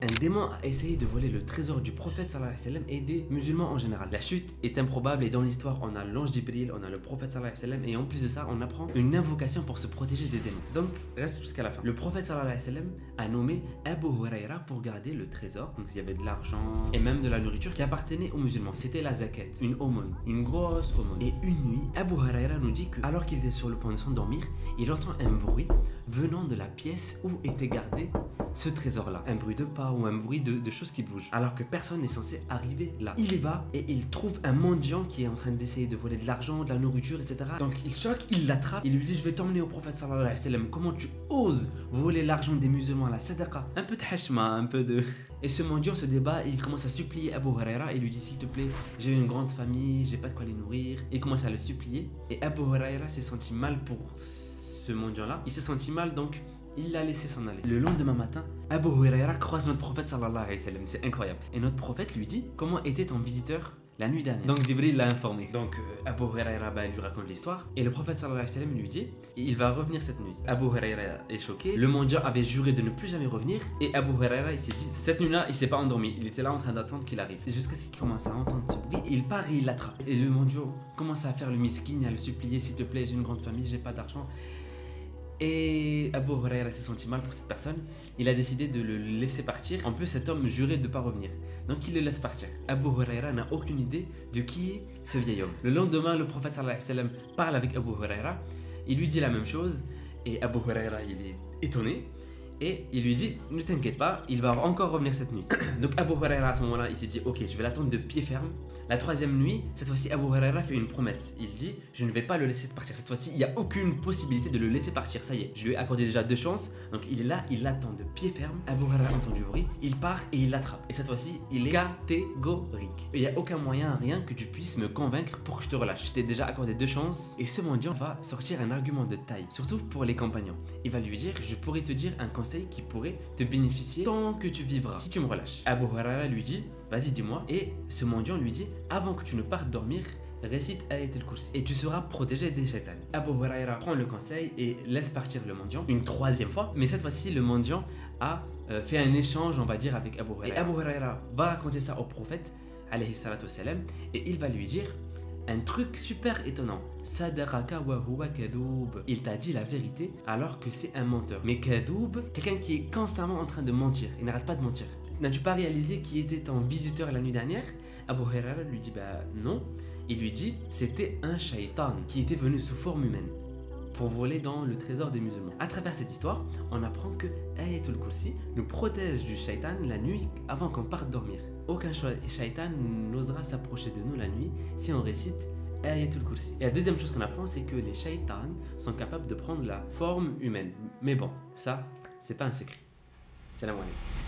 Un démon a essayé de voler le trésor du prophète sallallahu alayhi wa sallam et des musulmans en général. La chute est improbable et dans l'histoire, on a l'ange Jibril, on a le prophète sallallahu alayhi wa sallam et en plus de ça, on apprend une invocation pour se protéger des démons. Donc, reste jusqu'à la fin. Le prophète sallallahu alayhi wa sallam a nommé Abu Huraira pour garder le trésor. Donc, il y avait de l'argent et même de la nourriture qui appartenait aux musulmans. C'était la zakat, une aumône, une grosse aumône. Et une nuit, Abu Huraira nous dit que alors qu'il était sur le point de s'endormir, il entend un bruit venant de la pièce où était gardé ce trésor-là. Un bruit de pas ou un bruit de choses qui bougent. Alors que personne n'est censé arriver là. Il y va et il trouve un mendiant qui est en train d'essayer de voler de l'argent, de la nourriture, etc. Donc il choque, il l'attrape, il lui dit je vais t'emmener au prophète sallallahu alayhi wa sallam. Comment tu oses voler l'argent des musulmans à la sadaqa? Un peu de hashma, un peu de... Et ce mendiant se débat et il commence à supplier Abu Huraira et lui dit s'il te plaît, j'ai une grande famille, j'ai pas de quoi les nourrir. Il commence à le supplier et Abu Huraira s'est senti mal pour ce mendiant-là. Il s'est senti mal donc il l'a laissé s'en aller. Le lendemain matin, Abu Huraira croise notre prophète sallallahu alayhi wa sallam. C'est incroyable. Et notre prophète lui dit comment était ton visiteur la nuit dernière. Donc Jibril l'a informé. Donc Abu Huraira lui raconte l'histoire. Et le prophète sallallahu alayhi wa sallam lui dit il va revenir cette nuit. Abu Huraira est choqué. Le mendiant avait juré de ne plus jamais revenir. Et Abu Huraira il s'est dit cette nuit-là il s'est pas endormi. Il était là en train d'attendre qu'il arrive. Jusqu'à ce qu'il commence à entendre ce bruit. Il part et il l'attrape. Et le mendiant commence à faire le miskin, à le supplier s'il te plaît j'ai une grande famille, j'ai pas d'argent. Et Abu Huraira s'est senti mal pour cette personne. Il a décidé de le laisser partir. En plus, cet homme jurait de ne pas revenir. Donc, il le laisse partir. Abu Huraira n'a aucune idée de qui est ce vieil homme. Le lendemain, le prophète sallallahu alayhi wa sallam parle avec Abu Huraira. Il lui dit la même chose. Et Abu Huraira, il est étonné. Et il lui dit ne t'inquiète pas, il va encore revenir cette nuit. Donc Abu Huraira à ce moment-là, il s'est dit ok, je vais l'attendre de pied ferme. La troisième nuit, cette fois-ci Abu Huraira fait une promesse. Il dit je ne vais pas le laisser partir. Cette fois-ci, il n'y a aucune possibilité de le laisser partir. Ça y est, je lui ai accordé déjà 2 chances. Donc il est là, il l'attend de pied ferme. Abu Huraira entend du bruit, il part et il l'attrape. Et cette fois-ci, il est catégorique. Il n'y a aucun moyen, rien que tu puisses me convaincre pour que je te relâche. Je t'ai déjà accordé 2 chances. Et ce mendiant va sortir un argument de taille, surtout pour les compagnons. Il va lui dire je pourrais te dire un conseil qui pourrait te bénéficier tant que tu vivras si tu me relâches. Abu Huraira lui dit vas-y dis-moi. Et ce mendiant lui dit avant que tu ne partes dormir, récite Ayat al-Kursi et tu seras protégé des shaitans. Abu Huraira prend le conseil et laisse partir le mendiant une 3e fois. Mais cette fois-ci le mendiant a fait un échange on va dire avec Abu Huraira. Et Abu Huraira va raconter ça au prophète alayhi salatu wassalam et il va lui dire un truc super étonnant. Sadaqaka wa huwa kadoub. Il t'a dit la vérité alors que c'est un menteur. Mais kadoub, quelqu'un qui est constamment en train de mentir. Il n'arrête pas de mentir. N'as-tu pas réalisé qui était ton visiteur la nuit dernière? Abu Huraira lui dit bah non. Il lui dit c'était un shaitan qui était venu sous forme humaine pour voler dans le trésor des musulmans. À travers cette histoire, on apprend que Ayatul Kursi nous protège du shaitan la nuit avant qu'on parte dormir. Aucun shaitan n'osera s'approcher de nous la nuit si on récite Ayatul Kursi. Et la deuxième chose qu'on apprend, c'est que les shaitans sont capables de prendre la forme humaine. Mais bon, ça, c'est pas un secret. Salam alaikum.